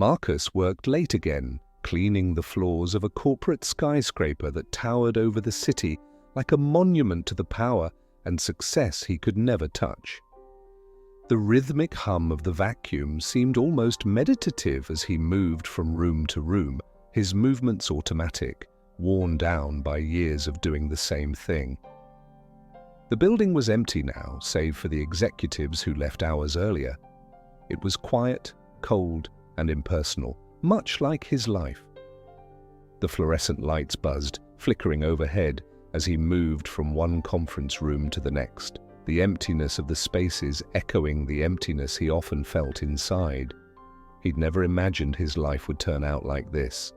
Marcus worked late again, cleaning the floors of a corporate skyscraper that towered over the city like a monument to the power and success he could never touch. The rhythmic hum of the vacuum seemed almost meditative as he moved from room to room, his movements automatic, worn down by years of doing the same thing. The building was empty now, save for the executives who left hours earlier. It was quiet, cold, and impersonal, much like his life. The fluorescent lights buzzed, flickering overhead as he moved from one conference room to the next, the emptiness of the spaces echoing the emptiness he often felt inside. He'd never imagined his life would turn out like this.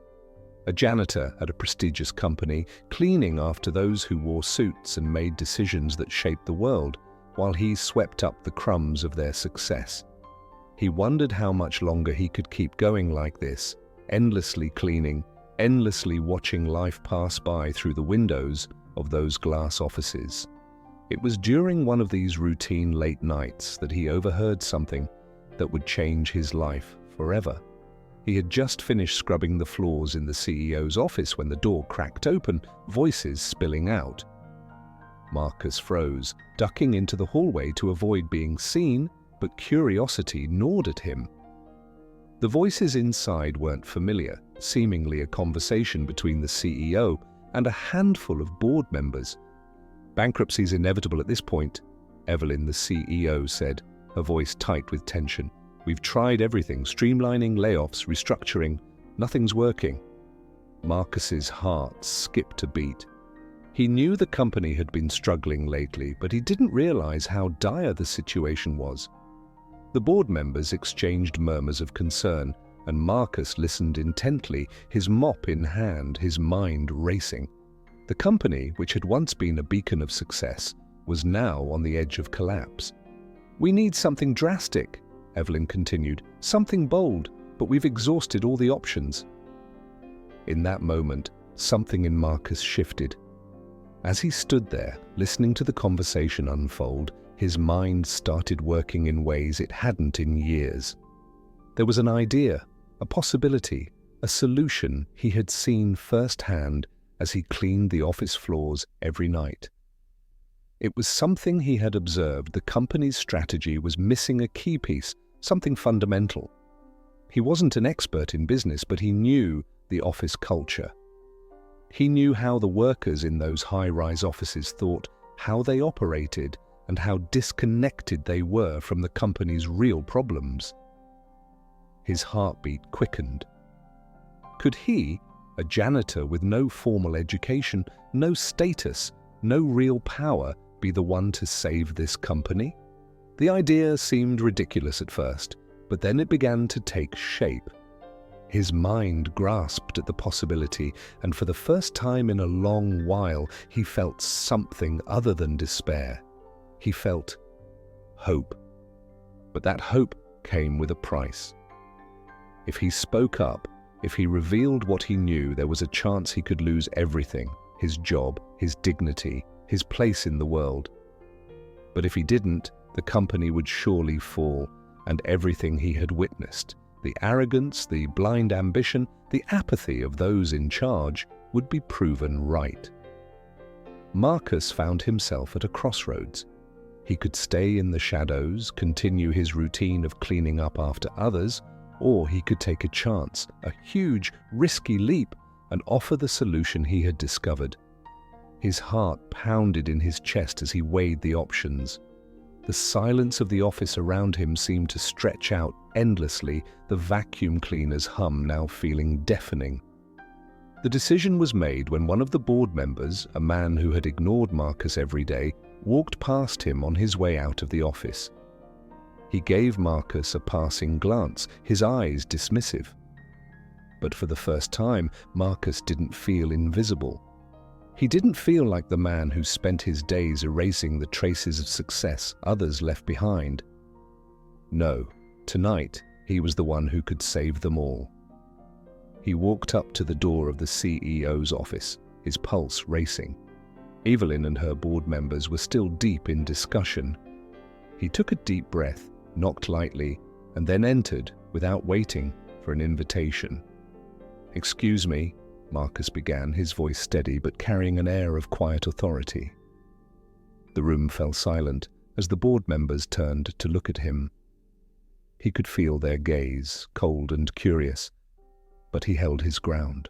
A janitor at a prestigious company, cleaning after those who wore suits and made decisions that shaped the world, while he swept up the crumbs of their success. He wondered how much longer he could keep going like this, endlessly cleaning, endlessly watching life pass by through the windows of those glass offices. It was during one of these routine late nights that he overheard something that would change his life forever. He had just finished scrubbing the floors in the CEO's office when the door cracked open, voices spilling out. Marcus froze, ducking into the hallway to avoid being seen, but curiosity gnawed at him. The voices inside weren't familiar, seemingly a conversation between the CEO and a handful of board members. "Bankruptcy's inevitable at this point," Evelyn, the CEO, said, her voice tight with tension. "We've tried everything, streamlining, layoffs, restructuring. Nothing's working." Marcus's heart skipped a beat. He knew the company had been struggling lately, but he didn't realize how dire the situation was. The board members exchanged murmurs of concern, and Marcus listened intently, his mop in hand, his mind racing. The company, which had once been a beacon of success, was now on the edge of collapse. "We need something drastic," Evelyn continued, "something bold, but we've exhausted all the options." In that moment, something in Marcus shifted. As he stood there, listening to the conversation unfold, his mind started working in ways it hadn't in years. There was an idea, a possibility, a solution he had seen firsthand as he cleaned the office floors every night. It was something he had observed the company's strategy was missing a key piece, something fundamental. He wasn't an expert in business, but he knew the office culture. He knew how the workers in those high-rise offices thought, how they operated, and how disconnected they were from the company's real problems. His heartbeat quickened. Could he, a janitor with no formal education, no status, no real power, be the one to save this company? The idea seemed ridiculous at first, but then it began to take shape. His mind grasped at the possibility, and for the first time in a long while, he felt something other than despair. He felt hope. But that hope came with a price. If he spoke up, if he revealed what he knew, there was a chance he could lose everything, his job, his dignity, his place in the world. But if he didn't, the company would surely fall, and everything he had witnessed, the arrogance, the blind ambition, the apathy of those in charge, would be proven right. Marcus found himself at a crossroads. He could stay in the shadows, continue his routine of cleaning up after others, or he could take a chance, a huge, risky leap, and offer the solution he had discovered. His heart pounded in his chest as he weighed the options. The silence of the office around him seemed to stretch out endlessly, the vacuum cleaner's hum now feeling deafening. The decision was made when one of the board members, a man who had ignored Marcus every day, walked past him on his way out of the office. He gave Marcus a passing glance, his eyes dismissive. But for the first time, Marcus didn't feel invisible. He didn't feel like the man who spent his days erasing the traces of success others left behind. No, tonight he was the one who could save them all. He walked up to the door of the CEO's office, his pulse racing. Evelyn and her board members were still deep in discussion. He took a deep breath, knocked lightly, and then entered, without waiting, for an invitation. "Excuse me," Marcus began, his voice steady but carrying an air of quiet authority. The room fell silent as the board members turned to look at him. He could feel their gaze, cold and curious, but he held his ground.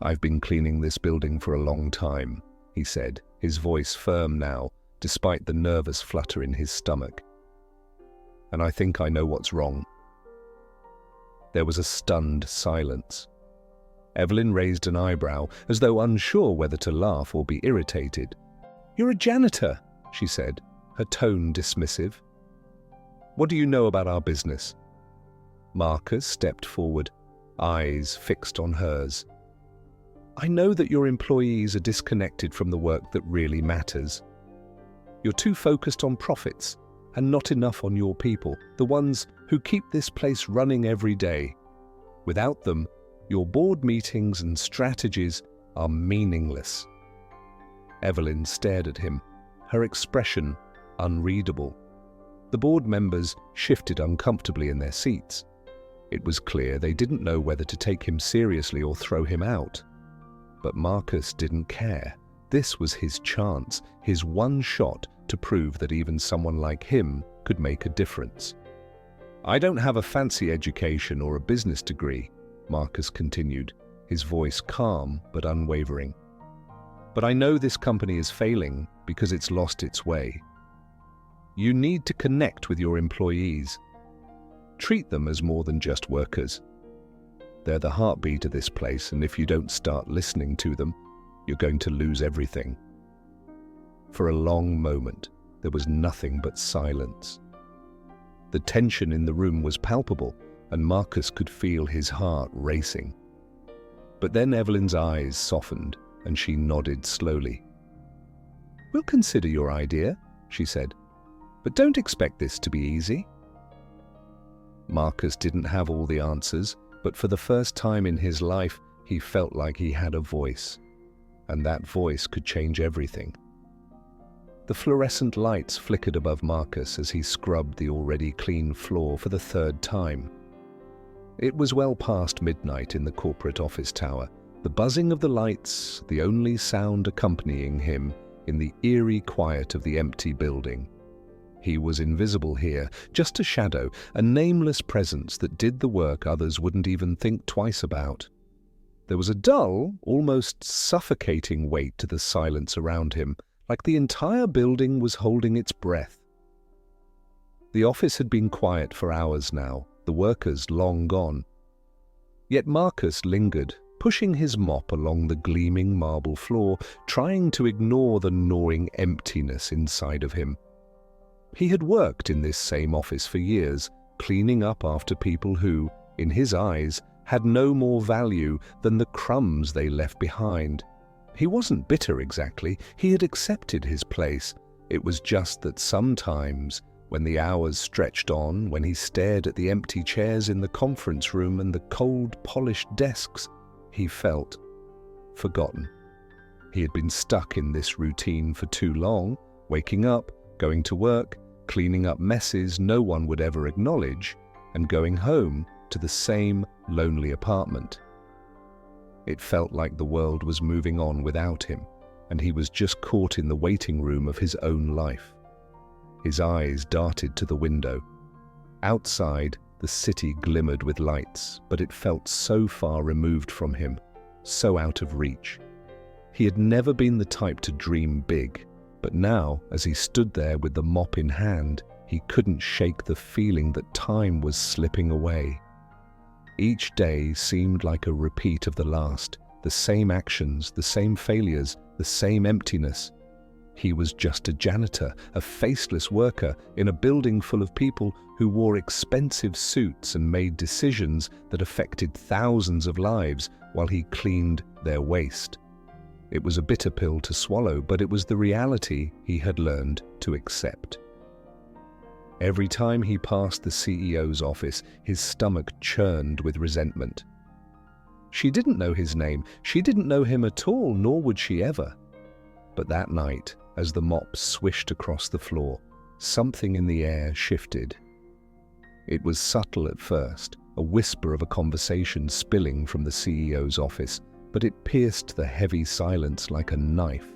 "I've been cleaning this building for a long time," he said, his voice firm now, despite the nervous flutter in his stomach. "And I think I know what's wrong." There was a stunned silence. Evelyn raised an eyebrow, as though unsure whether to laugh or be irritated. "You're a janitor," she said, her tone dismissive. "What do you know about our business?" Marcus stepped forward, eyes fixed on hers. "I know that your employees are disconnected from the work that really matters. You're too focused on profits and not enough on your people, the ones who keep this place running every day. Without them, your board meetings and strategies are meaningless." Evelyn stared at him, her expression unreadable. The board members shifted uncomfortably in their seats. It was clear they didn't know whether to take him seriously or throw him out. But Marcus didn't care. This was his chance, his one shot to prove that even someone like him could make a difference. "I don't have a fancy education or a business degree," Marcus continued, his voice calm but unwavering. "But I know this company is failing because it's lost its way. You need to connect with your employees. Treat them as more than just workers. They're the heartbeat of this place, and if you don't start listening to them, you're going to lose everything." For a long moment, there was nothing but silence. The tension in the room was palpable, and Marcus could feel his heart racing. But then Evelyn's eyes softened, and she nodded slowly. "We'll consider your idea," she said, "but don't expect this to be easy." Marcus didn't have all the answers, but for the first time in his life, he felt like he had a voice, and that voice could change everything. The fluorescent lights flickered above Marcus as he scrubbed the already clean floor for the third time. It was well past midnight in the corporate office tower, the buzzing of the lights the only sound accompanying him in the eerie quiet of the empty building. He was invisible here, just a shadow, a nameless presence that did the work others wouldn't even think twice about. There was a dull, almost suffocating weight to the silence around him, like the entire building was holding its breath. The office had been quiet for hours now, the workers long gone. Yet Marcus lingered, pushing his mop along the gleaming marble floor, trying to ignore the gnawing emptiness inside of him. He had worked in this same office for years, cleaning up after people who, in his eyes, had no more value than the crumbs they left behind. He wasn't bitter exactly, he had accepted his place. It was just that sometimes, when the hours stretched on, when he stared at the empty chairs in the conference room and the cold, polished desks, he felt forgotten. He had been stuck in this routine for too long, waking up, going to work, cleaning up messes no one would ever acknowledge, and going home to the same lonely apartment. It felt like the world was moving on without him, and he was just caught in the waiting room of his own life. His eyes darted to the window. Outside, the city glimmered with lights, but it felt so far removed from him, so out of reach. He had never been the type to dream big, but now, as he stood there with the mop in hand, he couldn't shake the feeling that time was slipping away. Each day seemed like a repeat of the last, the same actions, the same failures, the same emptiness. He was just a janitor, a faceless worker in a building full of people who wore expensive suits and made decisions that affected thousands of lives while he cleaned their waste. It was a bitter pill to swallow, but it was the reality he had learned to accept. Every time he passed the CEO's office, his stomach churned with resentment. She didn't know his name, she didn't know him at all, nor would she ever. But that night, as the mop swished across the floor, something in the air shifted. It was subtle at first, a whisper of a conversation spilling from the CEO's office, but it pierced the heavy silence like a knife.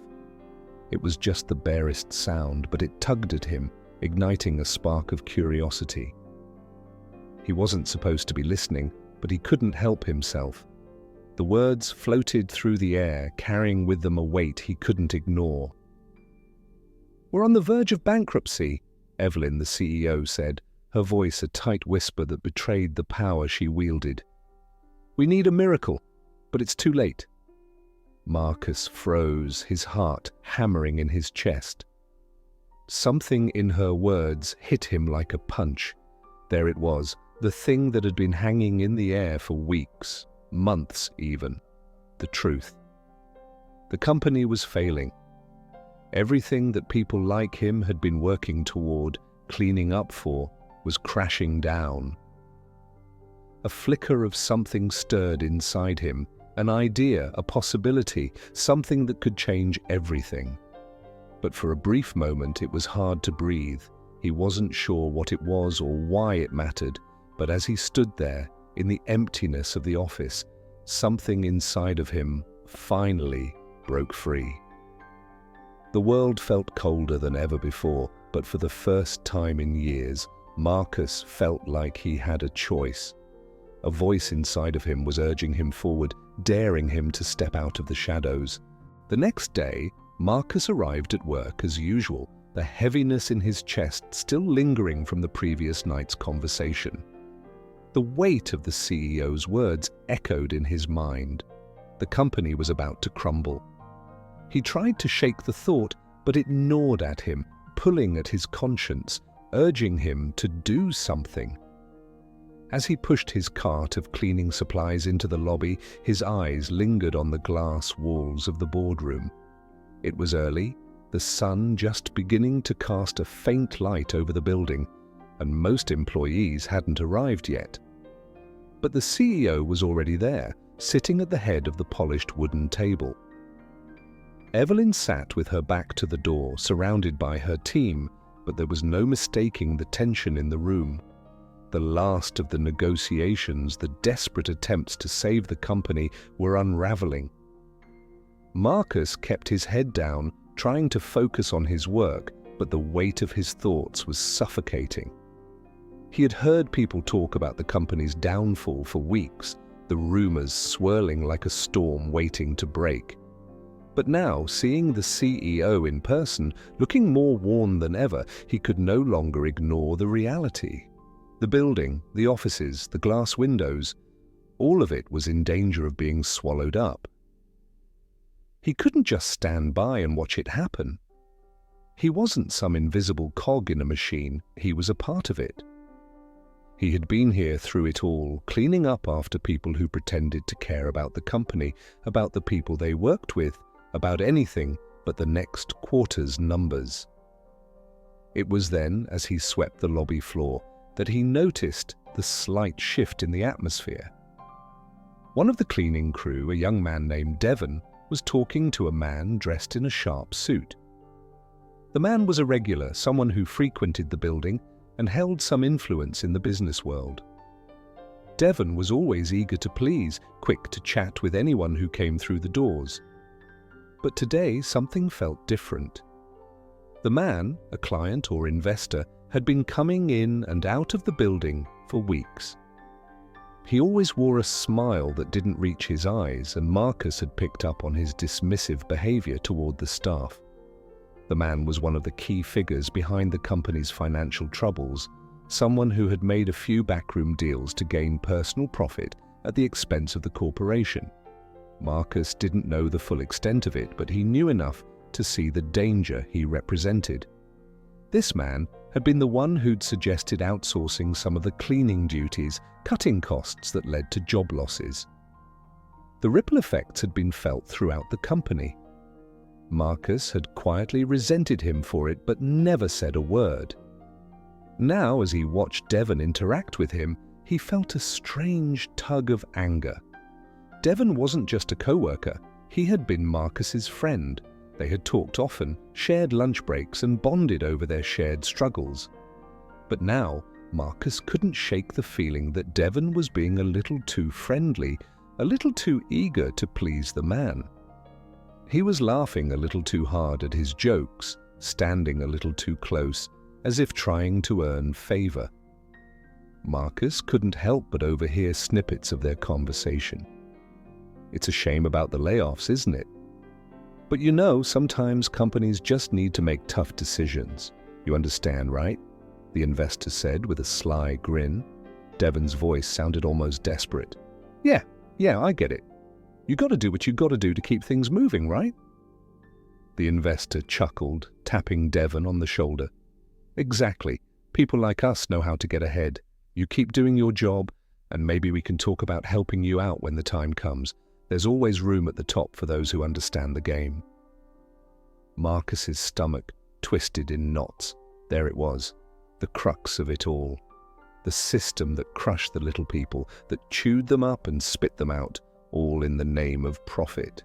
It was just the barest sound, but it tugged at him, igniting a spark of curiosity. He wasn't supposed to be listening, but he couldn't help himself. The words floated through the air, carrying with them a weight he couldn't ignore. "We're on the verge of bankruptcy," Evelyn, the CEO, said, her voice a tight whisper that betrayed the power she wielded. "We need a miracle, but it's too late." Marcus froze, his heart hammering in his chest. Something in her words hit him like a punch. There it was, the thing that had been hanging in the air for weeks, months even. The truth. The company was failing. Everything that people like him had been working toward, cleaning up for, was crashing down. A flicker of something stirred inside him, an idea, a possibility, something that could change everything. But for a brief moment it was hard to breathe. He wasn't sure what it was or why it mattered, but as he stood there, in the emptiness of the office, something inside of him finally broke free. The world felt colder than ever before, but for the first time in years, Marcus felt like he had a choice. A voice inside of him was urging him forward, daring him to step out of the shadows. The next day, Marcus arrived at work as usual, the heaviness in his chest still lingering from the previous night's conversation. The weight of the CEO's words echoed in his mind. The company was about to crumble. He tried to shake the thought, but it gnawed at him, pulling at his conscience, urging him to do something. As he pushed his cart of cleaning supplies into the lobby, his eyes lingered on the glass walls of the boardroom. It was early, the sun just beginning to cast a faint light over the building, and most employees hadn't arrived yet. But the CEO was already there, sitting at the head of the polished wooden table. Evelyn sat with her back to the door, surrounded by her team, but there was no mistaking the tension in the room. The last of the negotiations, the desperate attempts to save the company, were unraveling. Marcus kept his head down, trying to focus on his work, but the weight of his thoughts was suffocating. He had heard people talk about the company's downfall for weeks, the rumors swirling like a storm waiting to break. But now, seeing the CEO in person, looking more worn than ever, he could no longer ignore the reality. The building, the offices, the glass windows, all of it was in danger of being swallowed up. He couldn't just stand by and watch it happen. He wasn't some invisible cog in a machine, he was a part of it. He had been here through it all, cleaning up after people who pretended to care about the company, about the people they worked with, about anything but the next quarter's numbers. It was then, as he swept the lobby floor, that he noticed the slight shift in the atmosphere. One of the cleaning crew, a young man named Devon, was talking to a man dressed in a sharp suit. The man was a regular, someone who frequented the building and held some influence in the business world. Devon was always eager to please, quick to chat with anyone who came through the doors. But today something felt different. The man, a client or investor, had been coming in and out of the building for weeks. He always wore a smile that didn't reach his eyes, and Marcus had picked up on his dismissive behavior toward the staff. The man was one of the key figures behind the company's financial troubles, someone who had made a few backroom deals to gain personal profit at the expense of the corporation. Marcus didn't know the full extent of it, but he knew enough to see the danger he represented. This man had been the one who'd suggested outsourcing some of the cleaning duties, cutting costs that led to job losses. The ripple effects had been felt throughout the company. Marcus had quietly resented him for it, but never said a word. Now, as he watched Devon interact with him, he felt a strange tug of anger. Devon wasn't just a co-worker, he had been Marcus's friend. They had talked often, shared lunch breaks, and bonded over their shared struggles. But now, Marcus couldn't shake the feeling that Devon was being a little too friendly, a little too eager to please the man. He was laughing a little too hard at his jokes, standing a little too close, as if trying to earn favor. Marcus couldn't help but overhear snippets of their conversation. It's a shame about the layoffs, isn't it? But you know, sometimes companies just need to make tough decisions. You understand, right? The investor said with a sly grin. Devon's voice sounded almost desperate. Yeah, I get it. You gotta do what you gotta do to keep things moving, right? The investor chuckled, tapping Devon on the shoulder. Exactly. People like us know how to get ahead. You keep doing your job, and maybe we can talk about helping you out when the time comes. There's always room at the top for those who understand the game. Marcus's stomach twisted in knots. There it was, the crux of it all. The system that crushed the little people, that chewed them up and spit them out, all in the name of profit.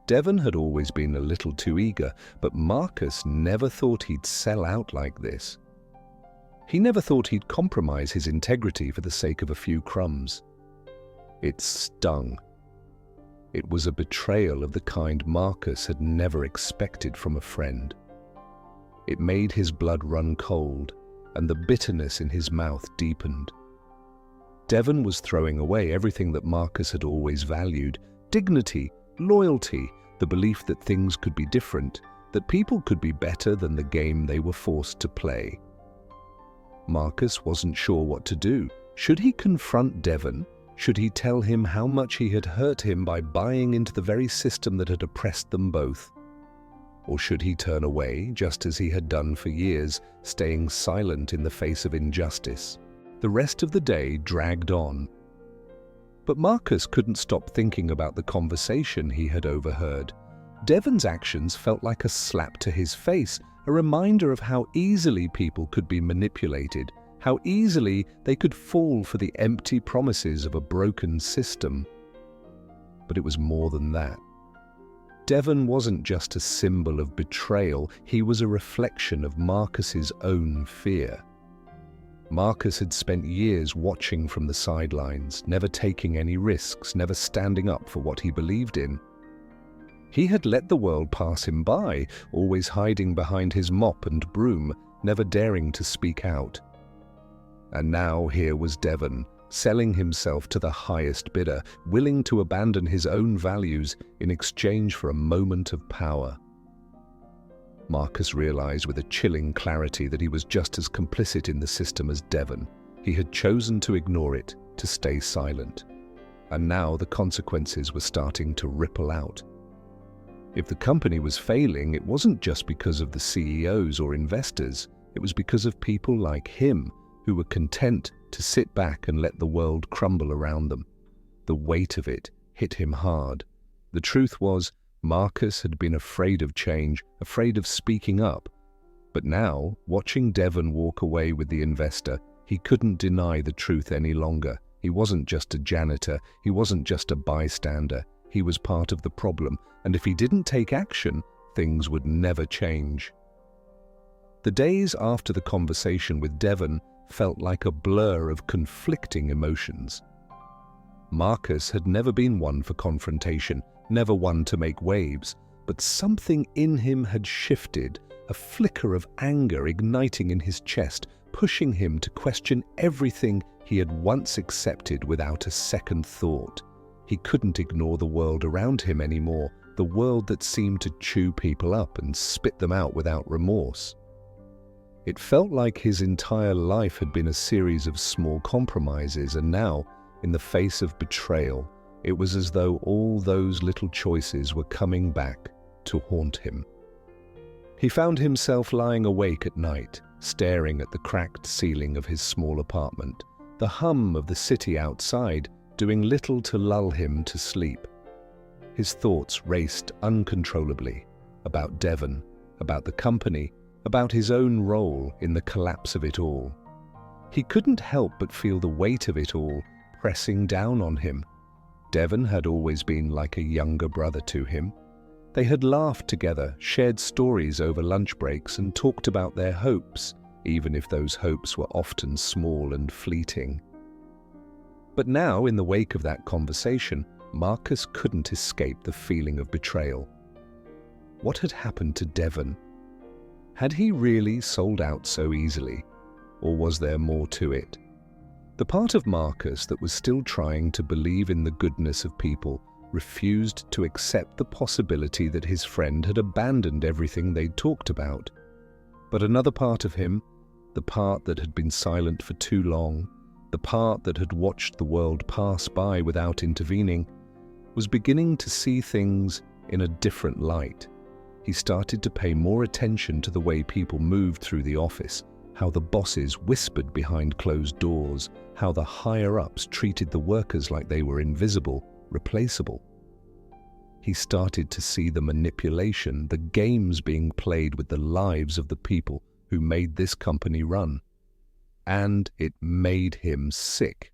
Devon had always been a little too eager, but Marcus never thought he'd sell out like this. He never thought he'd compromise his integrity for the sake of a few crumbs. It stung. It was a betrayal of the kind Marcus had never expected from a friend. It made his blood run cold, and the bitterness in his mouth deepened. Devon was throwing away everything that Marcus had always valued: dignity, loyalty, the belief that things could be different, that people could be better than the game they were forced to play. Marcus wasn't sure what to do. Should he confront Devon? Should he tell him how much he had hurt him by buying into the very system that had oppressed them both? Or should he turn away, just as he had done for years, staying silent in the face of injustice? The rest of the day dragged on. But Marcus couldn't stop thinking about the conversation he had overheard. Devon's actions felt like a slap to his face, a reminder of how easily people could be manipulated, how easily they could fall for the empty promises of a broken system. But it was more than that. Devon wasn't just a symbol of betrayal, he was a reflection of Marcus's own fear. Marcus had spent years watching from the sidelines, never taking any risks, never standing up for what he believed in. He had let the world pass him by, always hiding behind his mop and broom, never daring to speak out. And now here was Devon, selling himself to the highest bidder, willing to abandon his own values in exchange for a moment of power. Marcus realized with a chilling clarity that he was just as complicit in the system as Devon. He had chosen to ignore it, to stay silent. And now the consequences were starting to ripple out. If the company was failing, it wasn't just because of the CEOs or investors. It was because of people like him, who were content to sit back and let the world crumble around them. The weight of it hit him hard. The truth was, Marcus had been afraid of change, afraid of speaking up. But now, watching Devon walk away with the investor, he couldn't deny the truth any longer. He wasn't just a janitor, he wasn't just a bystander. He was part of the problem, and if he didn't take action, things would never change. The days after the conversation with Devon felt like a blur of conflicting emotions. Marcus had never been one for confrontation, never one to make waves, but something in him had shifted, a flicker of anger igniting in his chest, pushing him to question everything he had once accepted without a second thought. He couldn't ignore the world around him anymore, the world that seemed to chew people up and spit them out without remorse. It felt like his entire life had been a series of small compromises, and now, in the face of betrayal, it was as though all those little choices were coming back to haunt him. He found himself lying awake at night, staring at the cracked ceiling of his small apartment, the hum of the city outside doing little to lull him to sleep. His thoughts raced uncontrollably about Devon, about the company, about his own role in the collapse of it all. He couldn't help but feel the weight of it all pressing down on him. Devon had always been like a younger brother to him. They had laughed together, shared stories over lunch breaks, and talked about their hopes. even if those hopes were often small and fleeting. But now, in the wake of that conversation, Marcus couldn't escape the feeling of betrayal. What had happened to Devon? Had he really sold out so easily, or was there more to it? The part of Marcus that was still trying to believe in the goodness of people refused to accept the possibility that his friend had abandoned everything they'd talked about. But another part of him, the part that had been silent for too long, the part that had watched the world pass by without intervening, was beginning to see things in a different light. He started to pay more attention to the way people moved through the office, how the bosses whispered behind closed doors, how the higher-ups treated the workers like they were invisible, replaceable. He started to see the manipulation, the games being played with the lives of the people who made this company run. And it made him sick.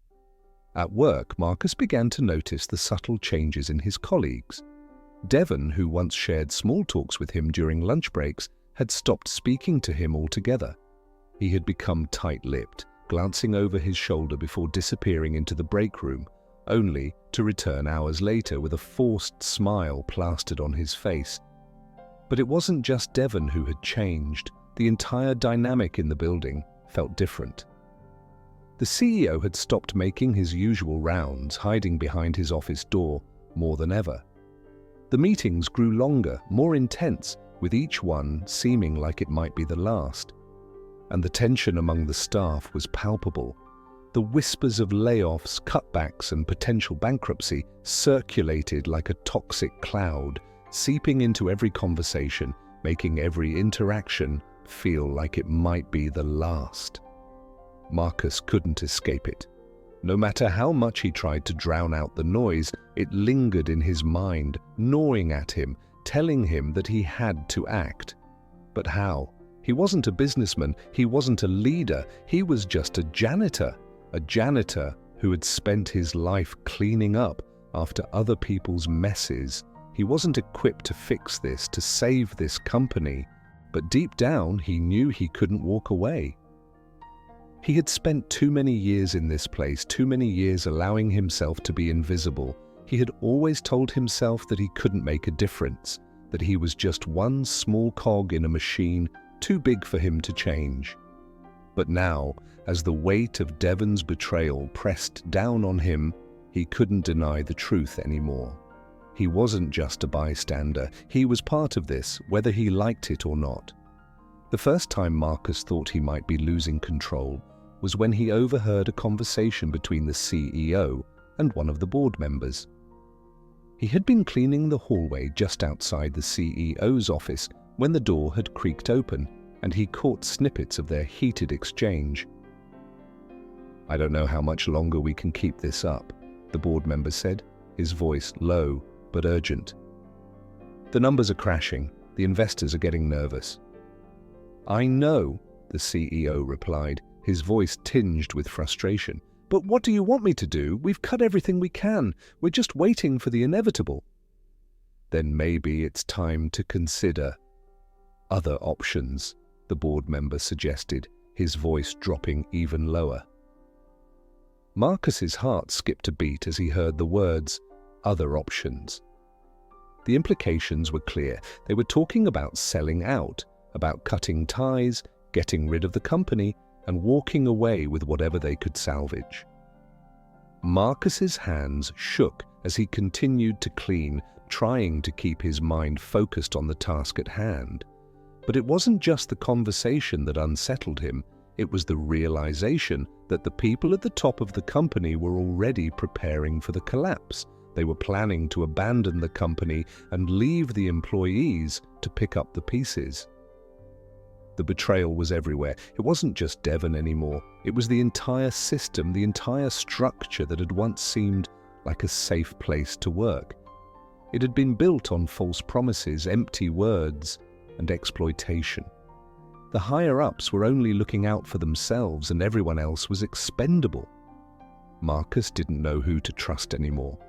At work, Marcus began to notice the subtle changes in his colleagues. Devon, who once shared small talks with him during lunch breaks, had stopped speaking to him altogether. He had become tight-lipped, glancing over his shoulder before disappearing into the break room, only to return hours later with a forced smile plastered on his face. But it wasn't just Devon who had changed. The entire dynamic in the building felt different. The CEO had stopped making his usual rounds, hiding behind his office door more than ever. The meetings grew longer, more intense, with each one seeming like it might be the last. And the tension among the staff was palpable. The whispers of layoffs, cutbacks, and potential bankruptcy circulated like a toxic cloud, seeping into every conversation, making every interaction feel like it might be the last. Marcus couldn't escape it. No matter how much he tried to drown out the noise, it lingered in his mind, gnawing at him, telling him that he had to act. But how? He wasn't a businessman, he wasn't a leader, he was just a janitor who had spent his life cleaning up after other people's messes. He wasn't equipped to fix this, to save this company, but deep down he knew he couldn't walk away. He had spent too many years in this place, too many years allowing himself to be invisible. He had always told himself that he couldn't make a difference, that he was just one small cog in a machine too big for him to change. But now, as the weight of Devon's betrayal pressed down on him, he couldn't deny the truth anymore. He wasn't just a bystander, he was part of this, whether he liked it or not. The first time Marcus thought he might be losing control was when he overheard a conversation between the CEO and one of the board members. He had been cleaning the hallway just outside the CEO's office when the door had creaked open, and he caught snippets of their heated exchange. "I don't know how much longer we can keep this up," the board member said, his voice low but urgent. "The numbers are crashing. The investors are getting nervous." "I know," the CEO replied, his voice tinged with frustration. "But what do you want me to do? We've cut everything we can. We're just waiting for the inevitable." "Then maybe it's time to consider other options," the board member suggested, his voice dropping even lower. Marcus's heart skipped a beat as he heard the words, "other options." The implications were clear. They were talking about selling out, about cutting ties, getting rid of the company, and walking away with whatever they could salvage. Marcus's hands shook as he continued to clean, trying to keep his mind focused on the task at hand. But it wasn't just the conversation that unsettled him, it was the realization that the people at the top of the company were already preparing for the collapse. They were planning to abandon the company and leave the employees to pick up the pieces. The betrayal was everywhere. It wasn't just Devon anymore. It was the entire system, the entire structure that had once seemed like a safe place to work. It had been built on false promises, empty words, and exploitation. The higher-ups were only looking out for themselves, and everyone else was expendable. Marcus didn't know who to trust anymore.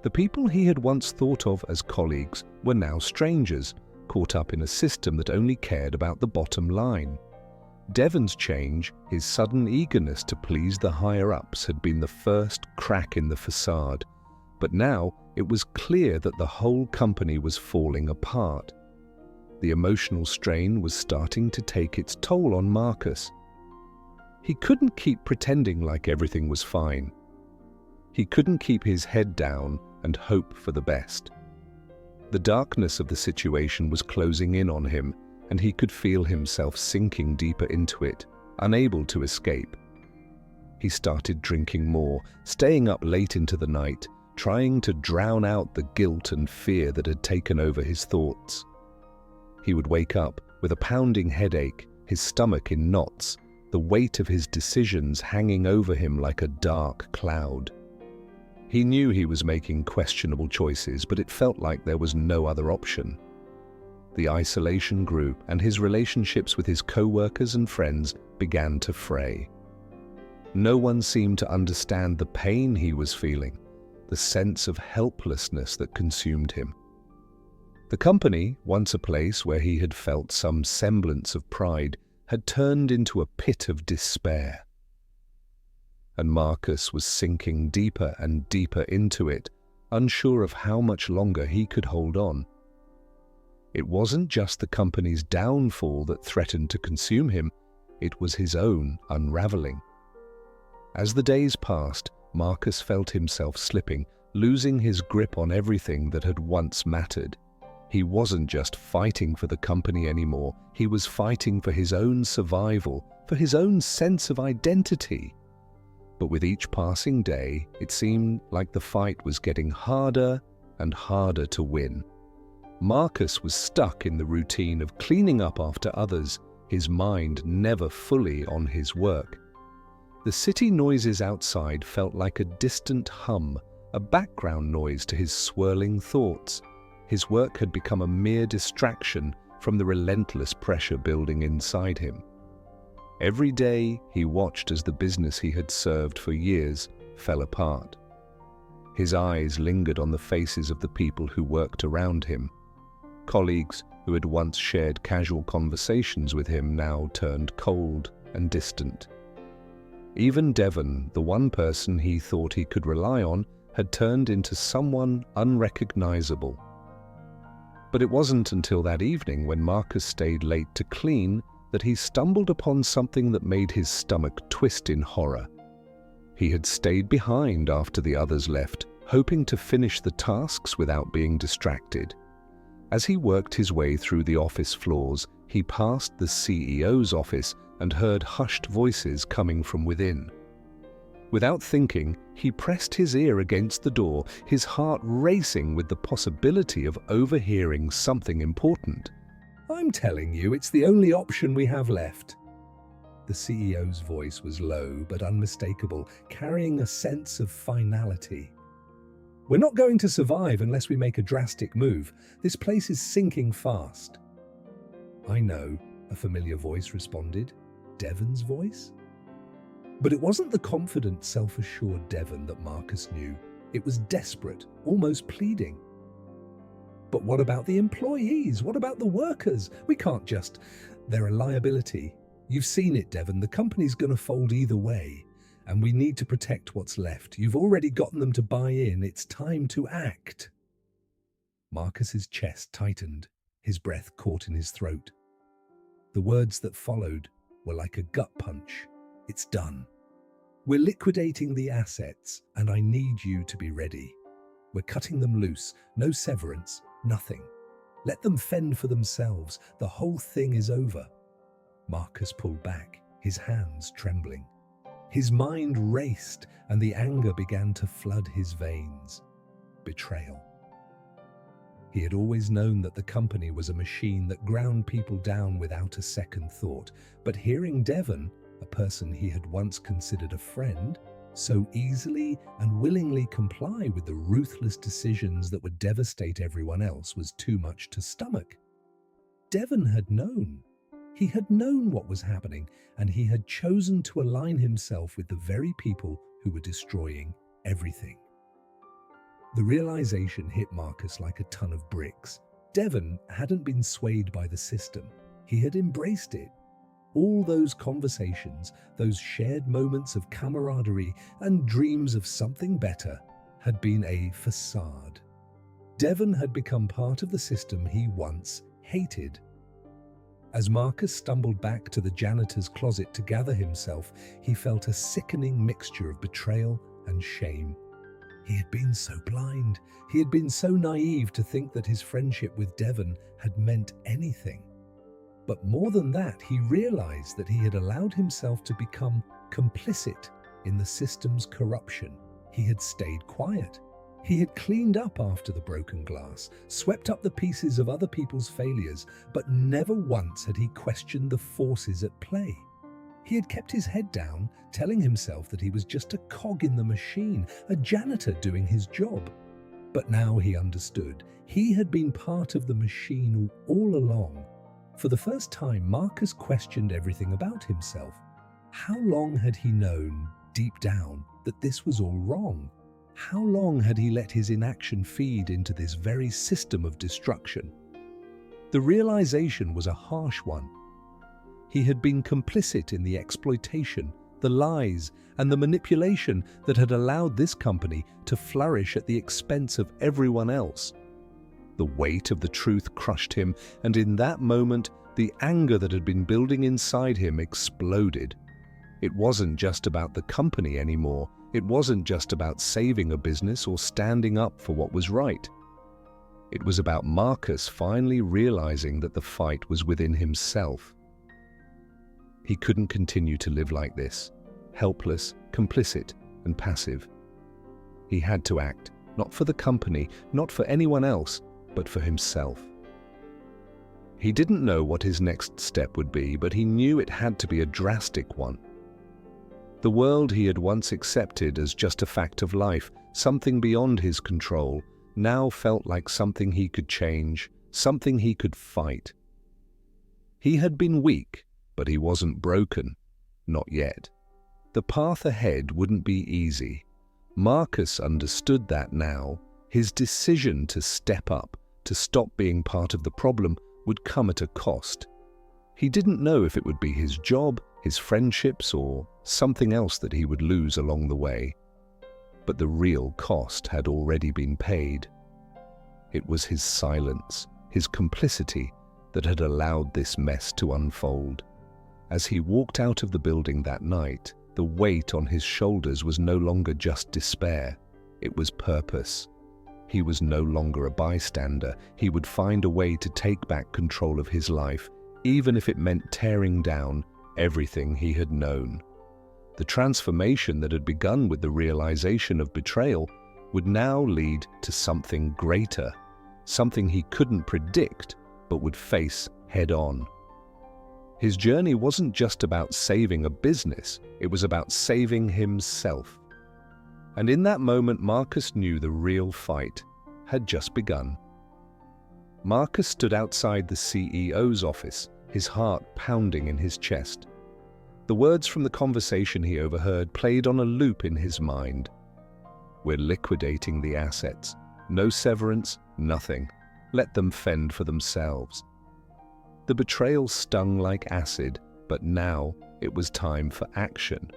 The people he had once thought of as colleagues were now strangers, caught up in a system that only cared about the bottom line. Devon's change, his sudden eagerness to please the higher-ups, had been the first crack in the facade, but now it was clear that the whole company was falling apart. The emotional strain was starting to take its toll on Marcus. He couldn't keep pretending like everything was fine. He couldn't keep his head down and hope for the best. The darkness of the situation was closing in on him, and he could feel himself sinking deeper into it, unable to escape. He started drinking more, staying up late into the night, trying to drown out the guilt and fear that had taken over his thoughts. He would wake up with a pounding headache, his stomach in knots, the weight of his decisions hanging over him like a dark cloud. He knew he was making questionable choices, but it felt like there was no other option. The isolation grew, and his relationships with his co-workers and friends began to fray. No one seemed to understand the pain he was feeling, the sense of helplessness that consumed him. The company, once a place where he had felt some semblance of pride, had turned into a pit of despair. And Marcus was sinking deeper and deeper into it, unsure of how much longer he could hold on. It wasn't just the company's downfall that threatened to consume him, it was his own unraveling. As the days passed, Marcus felt himself slipping, losing his grip on everything that had once mattered. He wasn't just fighting for the company anymore, he was fighting for his own survival, for his own sense of identity. But with each passing day, it seemed like the fight was getting harder and harder to win. Marcus was stuck in the routine of cleaning up after others, his mind never fully on his work. The city noises outside felt like a distant hum, a background noise to his swirling thoughts. His work had become a mere distraction from the relentless pressure building inside him. Every day he watched as the business he had served for years fell apart. His eyes lingered on the faces of the people who worked around him. Colleagues who had once shared casual conversations with him now turned cold and distant. Even Devon, the one person he thought he could rely on, had turned into someone unrecognizable. But it wasn't until that evening, when Marcus stayed late to clean, that he stumbled upon something that made his stomach twist in horror. He had stayed behind after the others left, hoping to finish the tasks without being distracted. As he worked his way through the office floors, he passed the CEO's office and heard hushed voices coming from within. Without thinking, he pressed his ear against the door, his heart racing with the possibility of overhearing something important. "I'm telling you, it's the only option we have left." The CEO's voice was low but unmistakable, carrying a sense of finality. "We're not going to survive unless we make a drastic move. This place is sinking fast." "I know," a familiar voice responded. Devon's voice? But it wasn't the confident, self-assured Devon that Marcus knew. It was desperate, almost pleading. "But what about the employees? What about the workers? We can't just... They're a liability. You've seen it, Devon. The company's going to fold either way, and we need to protect what's left. You've already gotten them to buy in. It's time to act." Marcus's chest tightened, his breath caught in his throat. The words that followed were like a gut punch. "It's done. We're liquidating the assets, and I need you to be ready. We're cutting them loose. No severance, nothing. Let them fend for themselves. The whole thing is over." Marcus pulled back, his hands trembling. His mind raced, and the anger began to flood his veins. Betrayal. He had always known that the company was a machine that ground people down without a second thought, but hearing Devon, a person he had once considered a friend, so easily and willingly comply with the ruthless decisions that would devastate everyone else was too much to stomach. Devon had known. He had known what was happening, and he had chosen to align himself with the very people who were destroying everything. The realization hit Marcus like a ton of bricks. Devon hadn't been swayed by the system. He had embraced it. All those conversations, those shared moments of camaraderie and dreams of something better had been a facade. Devon had become part of the system he once hated. As Marcus stumbled back to the janitor's closet to gather himself, he felt a sickening mixture of betrayal and shame. He had been so blind. He had been so naive to think that his friendship with Devon had meant anything. But more than that, he realized that he had allowed himself to become complicit in the system's corruption. He had stayed quiet. He had cleaned up after the broken glass, swept up the pieces of other people's failures, but never once had he questioned the forces at play. He had kept his head down, telling himself that he was just a cog in the machine, a janitor doing his job. But now he understood. He had been part of the machine all along. For the first time, Marcus questioned everything about himself. How long had he known, deep down, that this was all wrong? How long had he let his inaction feed into this very system of destruction? The realization was a harsh one. He had been complicit in the exploitation, the lies, and the manipulation that had allowed this company to flourish at the expense of everyone else. The weight of the truth crushed him, and in that moment, the anger that had been building inside him exploded. It wasn't just about the company anymore. It wasn't just about saving a business or standing up for what was right. It was about Marcus finally realizing that the fight was within himself. He couldn't continue to live like this, helpless, complicit, and passive. He had to act, not for the company, not for anyone else, but for himself. He didn't know what his next step would be, but he knew it had to be a drastic one. The world he had once accepted as just a fact of life, something beyond his control, now felt like something he could change, something he could fight. He had been weak, but he wasn't broken. Not yet. The path ahead wouldn't be easy. Marcus understood that now. His decision to step up, to stop being part of the problem, would come at a cost. He didn't know if it would be his job, his friendships, or something else that he would lose along the way. But the real cost had already been paid. It was his silence, his complicity, that had allowed this mess to unfold. As he walked out of the building that night, the weight on his shoulders was no longer just despair. It was purpose. He was no longer a bystander. He would find a way to take back control of his life, even if it meant tearing down everything he had known. The transformation that had begun with the realization of betrayal would now lead to something greater, something he couldn't predict but would face head-on. His journey wasn't just about saving a business, it was about saving himself. And in that moment, Marcus knew the real fight had just begun. Marcus stood outside the CEO's office, his heart pounding in his chest. The words from the conversation he overheard played on a loop in his mind. We're liquidating the assets. No severance, nothing. Let them fend for themselves. The betrayal stung like acid, but now it was time for action.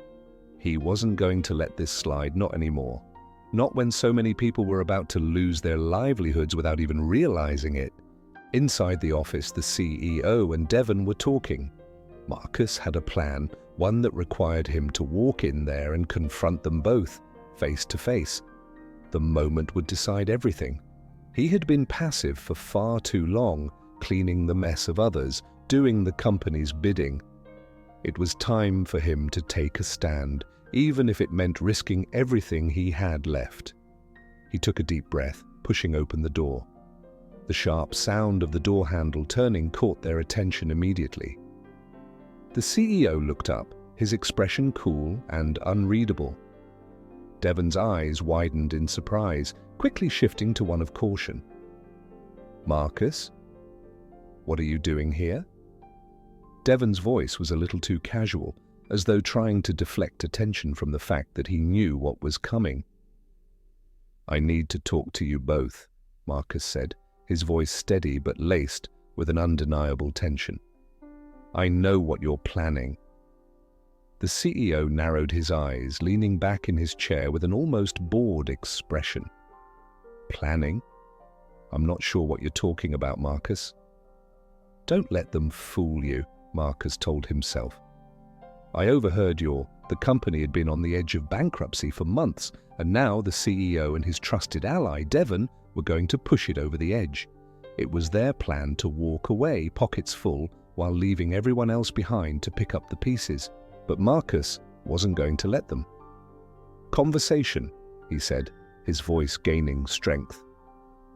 He wasn't going to let this slide, not anymore. Not when so many people were about to lose their livelihoods without even realizing it. Inside the office, the CEO and Devon were talking. Marcus had a plan, one that required him to walk in there and confront them both, face to face. The moment would decide everything. He had been passive for far too long, cleaning the mess of others, doing the company's bidding. It was time for him to take a stand, even if it meant risking everything he had left. He took a deep breath, pushing open the door. The sharp sound of the door handle turning caught their attention immediately. The CEO looked up, his expression cool and unreadable. Devon's eyes widened in surprise, quickly shifting to one of caution. Marcus? What are you doing here? Devon's voice was a little too casual, as though trying to deflect attention from the fact that he knew what was coming. I need to talk to you both, Marcus said, his voice steady but laced with an undeniable tension. I know what you're planning." The CEO narrowed his eyes, leaning back in his chair with an almost bored expression. "Planning? I'm not sure what you're talking about, Marcus." "Don't let them fool you," Marcus told himself. "I overheard the company had been on the edge of bankruptcy for months, and now the CEO and his trusted ally, Devon, were going to push it over the edge. It was their plan to walk away, pockets full, while leaving everyone else behind to pick up the pieces. But Marcus wasn't going to let them. "Conversation," he said, his voice gaining strength.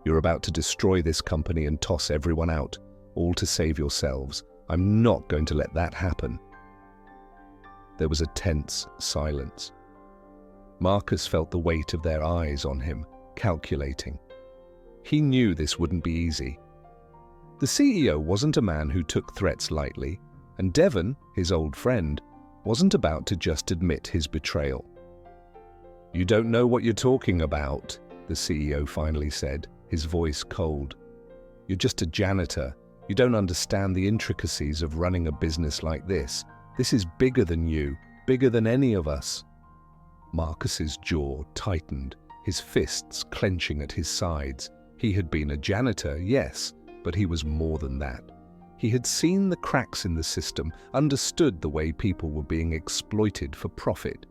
"You're about to destroy this company and toss everyone out, all to save yourselves. I'm not going to let that happen." There was a tense silence. Marcus felt the weight of their eyes on him, calculating. He knew this wouldn't be easy. The CEO wasn't a man who took threats lightly, and Devon, his old friend, wasn't about to just admit his betrayal. "You don't know what you're talking about," the CEO finally said, his voice cold. "You're just a janitor. You don't understand the intricacies of running a business like this. This is bigger than you, bigger than any of us." Marcus's jaw tightened, his fists clenching at his sides. He had been a janitor, yes, but he was more than that. He had seen the cracks in the system, understood the way people were being exploited for profit.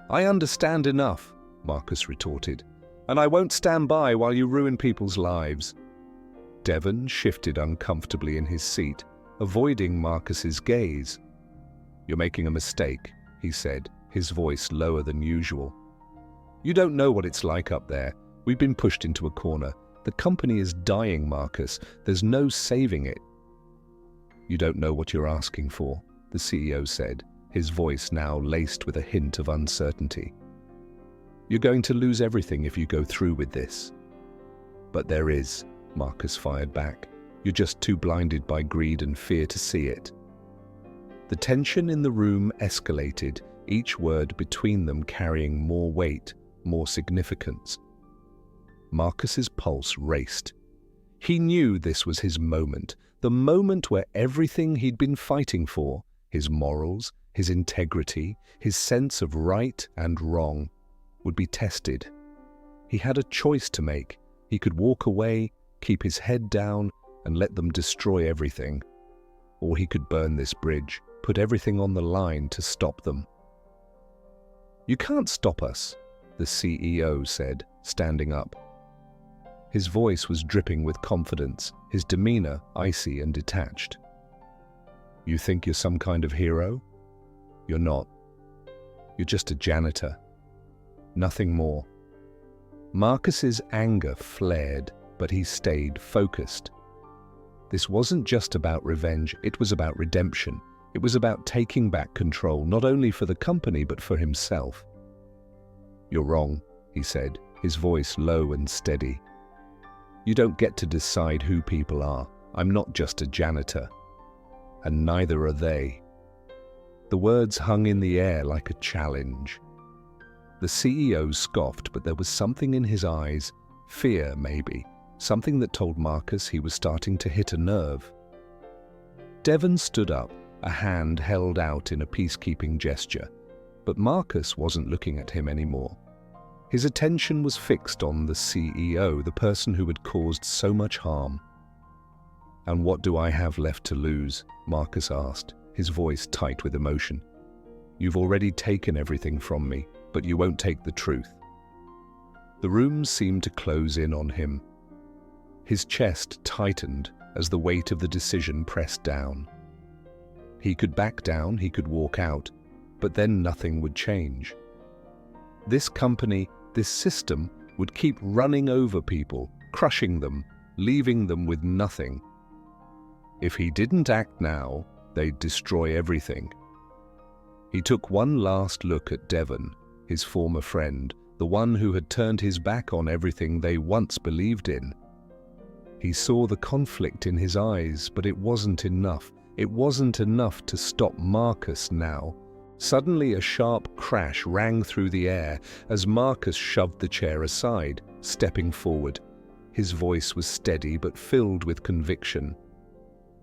"I understand enough," Marcus retorted, "and I won't stand by while you ruin people's lives." Devon shifted uncomfortably in his seat, avoiding Marcus's gaze. "You're making a mistake," he said, his voice lower than usual. "You don't know what it's like up there. We've been pushed into a corner. The company is dying, Marcus. There's no saving it." "You don't know what you're asking for," the CEO said, his voice now laced with a hint of uncertainty. "You're going to lose everything if you go through with this." "But there is," Marcus fired back. "You're just too blinded by greed and fear to see it." The tension in the room escalated, each word between them carrying more weight, more significance. Marcus's pulse raced. He knew this was his moment, the moment where everything he'd been fighting for, his morals, his integrity, his sense of right and wrong, would be tested. He had a choice to make. He could walk away, keep his head down, and let them destroy everything. Or he could burn this bridge, put everything on the line to stop them. "You can't stop us," the CEO said, standing up. His voice was dripping with confidence, his demeanor icy and detached. "You think you're some kind of hero? You're not. You're just a janitor. Nothing more." Marcus's anger flared, but he stayed focused. This wasn't just about revenge, it was about redemption. It was about taking back control, not only for the company, but for himself. "You're wrong," he said, his voice low and steady. "You don't get to decide who people are. I'm not just a janitor. And neither are they." The words hung in the air like a challenge. The CEO scoffed, but there was something in his eyes, fear maybe, something that told Marcus he was starting to hit a nerve. Devon stood up, a hand held out in a peacekeeping gesture, but Marcus wasn't looking at him anymore. His attention was fixed on the CEO, the person who had caused so much harm. "And what do I have left to lose?" Marcus asked, his voice tight with emotion. "You've already taken everything from me, but you won't take the truth." The room seemed to close in on him. His chest tightened as the weight of the decision pressed down. He could back down, he could walk out, but then nothing would change. This company, this system, would keep running over people, crushing them, leaving them with nothing. If he didn't act now, they'd destroy everything. He took one last look at Devon, his former friend, the one who had turned his back on everything they once believed in. He saw the conflict in his eyes, but it wasn't enough. It wasn't enough to stop Marcus now. Suddenly a sharp crash rang through the air as Marcus shoved the chair aside, stepping forward. His voice was steady but filled with conviction.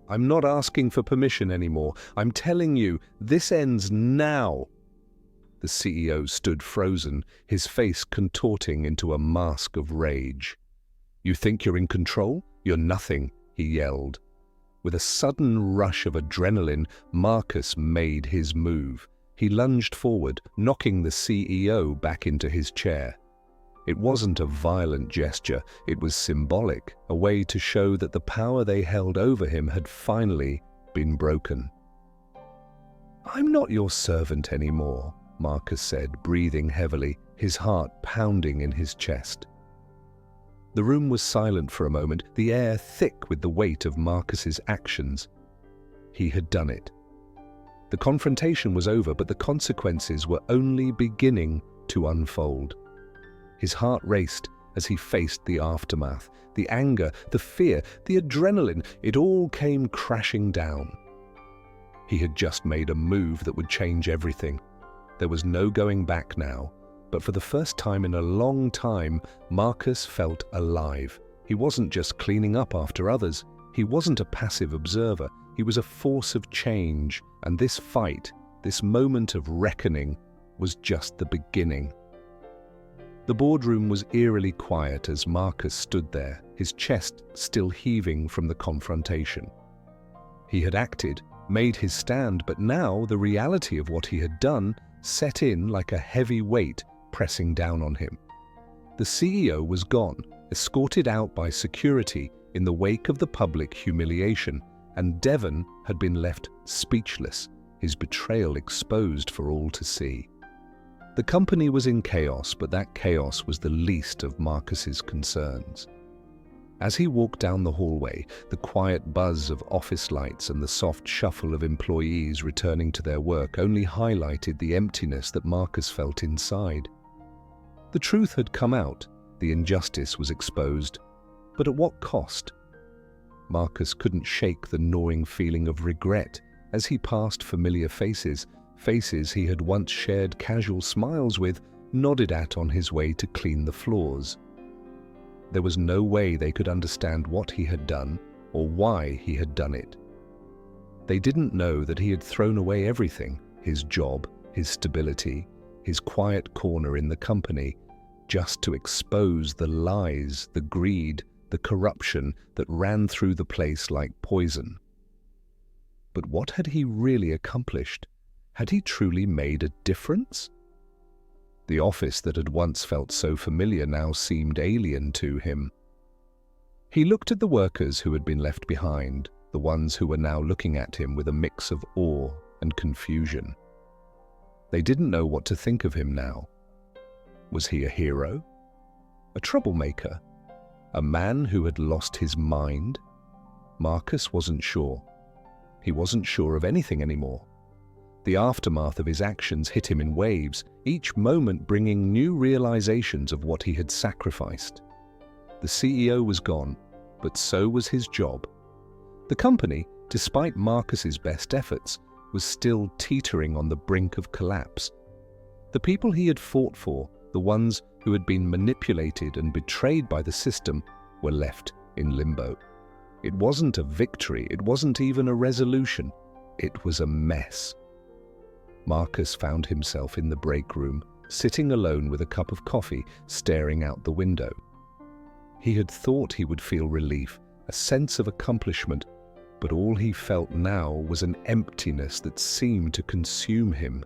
I'm not asking for permission anymore. I'm telling you, this ends now." The CEO stood frozen, his face contorting into a mask of rage. "You think you're in control? You're nothing," he yelled. With a sudden rush of adrenaline, Marcus made his move. He lunged forward, knocking the CEO back into his chair. It wasn't a violent gesture, it was symbolic, a way to show that the power they held over him had finally been broken. "I'm not your servant anymore," Marcus said, breathing heavily, his heart pounding in his chest. The room was silent for a moment, the air thick with the weight of Marcus's actions. He had done it. The confrontation was over, but the consequences were only beginning to unfold. His heart raced as he faced the aftermath. The anger, the fear, the adrenaline, it all came crashing down. He had just made a move that would change everything. There was no going back now, but for the first time in a long time, Marcus felt alive. He wasn't just cleaning up after others. He wasn't a passive observer. He was a force of change, and this fight, this moment of reckoning, was just the beginning. The boardroom was eerily quiet as Marcus stood there, his chest still heaving from the confrontation. He had acted, made his stand, but now the reality of what he had done set in like a heavy weight pressing down on him. The CEO was gone, escorted out by security in the wake of the public humiliation, and Devon had been left speechless, his betrayal exposed for all to see. The company was in chaos, but that chaos was the least of Marcus's concerns. As he walked down the hallway, the quiet buzz of office lights and the soft shuffle of employees returning to their work only highlighted the emptiness that Marcus felt inside. The truth had come out, the injustice was exposed, but at what cost? Marcus couldn't shake the gnawing feeling of regret as he passed familiar faces he had once shared casual smiles with, nodded at on his way to clean the floors. There was no way they could understand what he had done or why he had done it. They didn't know that he had thrown away everything, his job, his stability, his quiet corner in the company, just to expose the lies, the greed, the corruption that ran through the place like poison. But what had he really accomplished? Had he truly made a difference? The office that had once felt so familiar now seemed alien to him. He looked at the workers who had been left behind, the ones who were now looking at him with a mix of awe and confusion. They didn't know what to think of him now. Was he a hero? A troublemaker? A man who had lost his mind? Marcus wasn't sure. He wasn't sure of anything anymore. The aftermath of his actions hit him in waves, each moment bringing new realizations of what he had sacrificed. The CEO was gone, but so was his job. The company, despite Marcus's best efforts, was still teetering on the brink of collapse. The people he had fought for, the ones who had been manipulated and betrayed by the system, were left in limbo. It wasn't a victory, it wasn't even a resolution. It was a mess. Marcus found himself in the break room, sitting alone with a cup of coffee, staring out the window. He had thought he would feel relief, a sense of accomplishment, but all he felt now was an emptiness that seemed to consume him.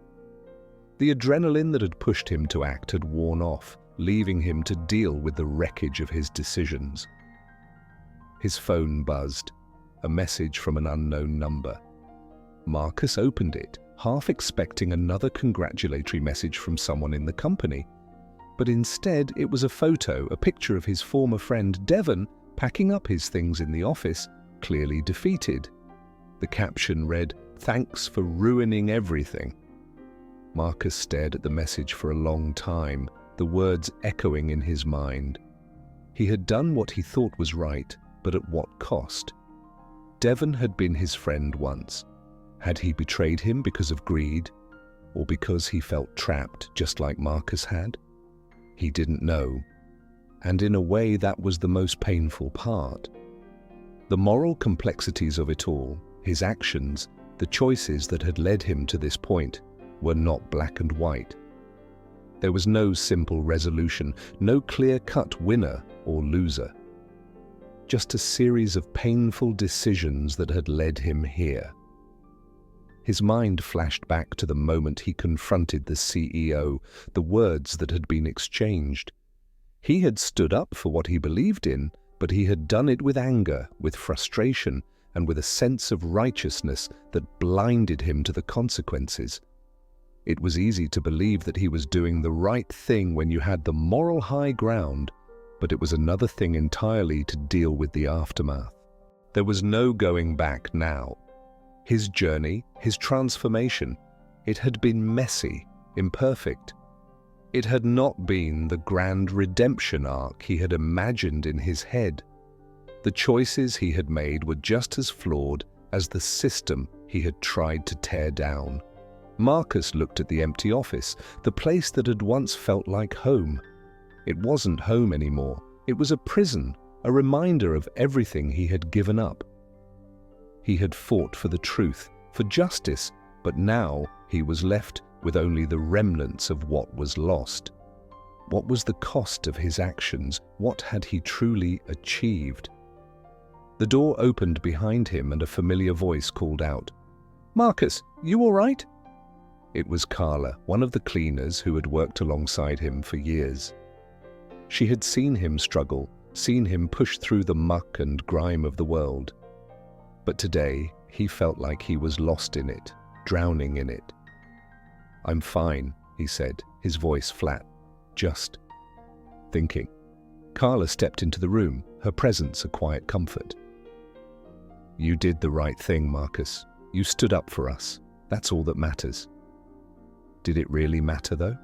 The adrenaline that had pushed him to act had worn off, leaving him to deal with the wreckage of his decisions. His phone buzzed, a message from an unknown number. Marcus opened it, half expecting another congratulatory message from someone in the company. But instead, it was a photo, a picture of his former friend Devon packing up his things in the office, clearly defeated. The caption read, "Thanks for ruining everything." Marcus stared at the message for a long time, the words echoing in his mind. He had done what he thought was right, but at what cost? Devon had been his friend once. Had he betrayed him because of greed, or because he felt trapped just like Marcus had? He didn't know, and in a way that was the most painful part. The moral complexities of it all, his actions, the choices that had led him to this point, were not black and white. There was no simple resolution, no clear-cut winner or loser. Just a series of painful decisions that had led him here. His mind flashed back to the moment he confronted the CEO, the words that had been exchanged. He had stood up for what he believed in, but he had done it with anger, with frustration, and with a sense of righteousness that blinded him to the consequences. It was easy to believe that he was doing the right thing when you had the moral high ground, but it was another thing entirely to deal with the aftermath. There was no going back now. His journey, his transformation, it had been messy, imperfect. It had not been the grand redemption arc he had imagined in his head. The choices he had made were just as flawed as the system he had tried to tear down. Marcus looked at the empty office, the place that had once felt like home. It wasn't home anymore. It was a prison, a reminder of everything he had given up. He had fought for the truth, for justice, but now he was left with only the remnants of what was lost. What was the cost of his actions? What had he truly achieved? The door opened behind him and a familiar voice called out, "Marcus, you all right?" It was Carla, one of the cleaners who had worked alongside him for years. She had seen him struggle, seen him push through the muck and grime of the world. But today, he felt like he was lost in it, drowning in it. "I'm fine," he said, his voice flat, just thinking. Carla stepped into the room, her presence a quiet comfort. "You did the right thing, Marcus. You stood up for us. That's all that matters." Did it really matter, though?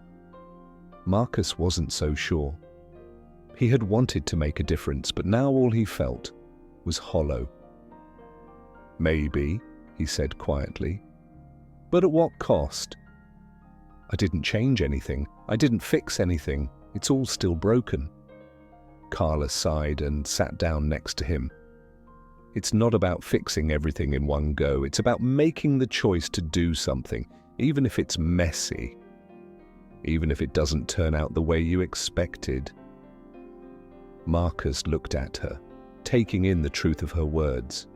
Marcus wasn't so sure. He had wanted to make a difference, but now all he felt was hollow. "Maybe," he said quietly. "But at what cost? I didn't change anything. I didn't fix anything. It's all still broken." Carla sighed and sat down next to him. "It's not about fixing everything in one go. It's about making the choice to do something, even if it's messy, even if it doesn't turn out the way you expected." Marcus looked at her, taking in the truth of her words.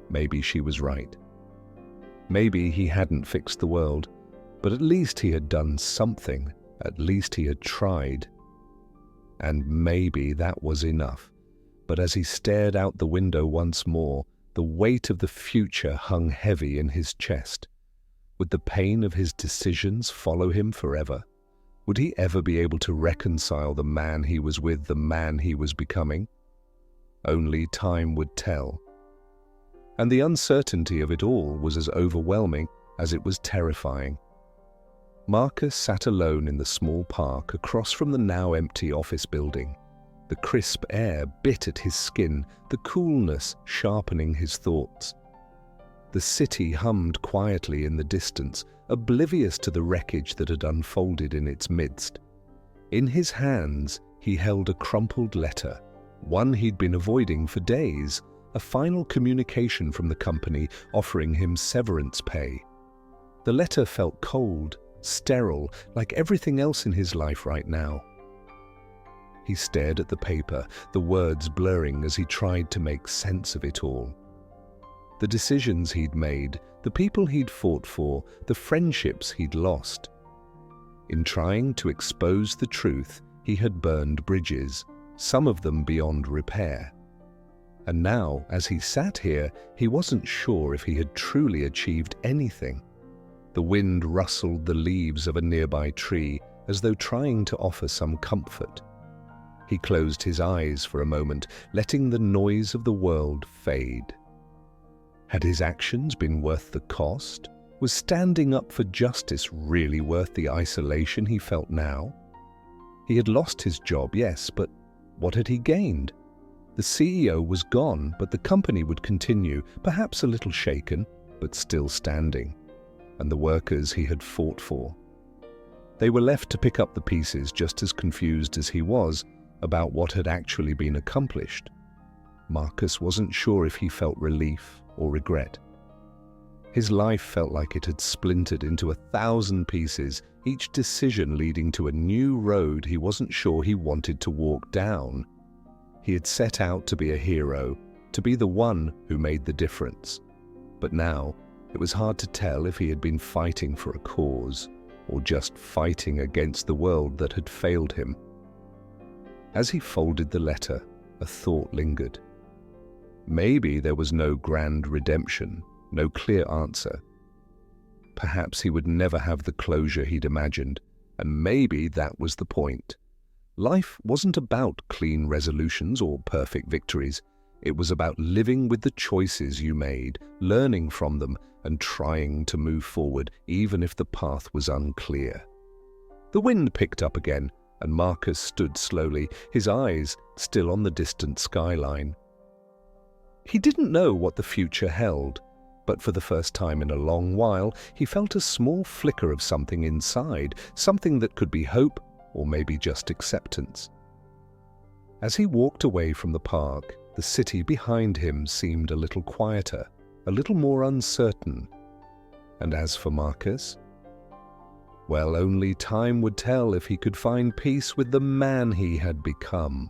Maybe she was right. Maybe he hadn't fixed the world, but at least he had done something. At least he had tried. And maybe that was enough. But as he stared out the window once more, the weight of the future hung heavy in his chest. Would the pain of his decisions follow him forever? Would he ever be able to reconcile the man he was with the man he was becoming? Only time would tell. And the uncertainty of it all was as overwhelming as it was terrifying. Marcus sat alone in the small park across from the now empty office building. The crisp air bit at his skin, the coolness sharpening his thoughts. The city hummed quietly in the distance, oblivious to the wreckage that had unfolded in its midst. In his hands, he held a crumpled letter, one he'd been avoiding for days, a final communication from the company offering him severance pay. The letter felt cold, sterile, like everything else in his life right now. He stared at the paper, the words blurring as he tried to make sense of it all. The decisions he'd made, the people he'd fought for, the friendships he'd lost. In trying to expose the truth, he had burned bridges, some of them beyond repair. And now, as he sat here, he wasn't sure if he had truly achieved anything. The wind rustled the leaves of a nearby tree, as though trying to offer some comfort. He closed his eyes for a moment, letting the noise of the world fade. Had his actions been worth the cost? Was standing up for justice really worth the isolation he felt now? He had lost his job, yes, but what had he gained? The CEO was gone, but the company would continue, perhaps a little shaken, but still standing. And the workers he had fought for. They were left to pick up the pieces, just as confused as he was about what had actually been accomplished. Marcus wasn't sure if he felt relief or regret. His life felt like it had splintered into 1,000 pieces, each decision leading to a new road he wasn't sure he wanted to walk down. He had set out to be a hero, to be the one who made the difference. But now, it was hard to tell if he had been fighting for a cause, or just fighting against the world that had failed him. As he folded the letter, a thought lingered. Maybe there was no grand redemption, no clear answer. Perhaps he would never have the closure he'd imagined, and maybe that was the point. Life wasn't about clean resolutions or perfect victories. It was about living with the choices you made, learning from them, and trying to move forward, even if the path was unclear. The wind picked up again, and Marcus stood slowly, his eyes still on the distant skyline. He didn't know what the future held, but for the first time in a long while, he felt a small flicker of something inside, something that could be hope or maybe just acceptance. As he walked away from the park, the city behind him seemed a little quieter, a little more uncertain. And as for Marcus, well, only time would tell if he could find peace with the man he had become.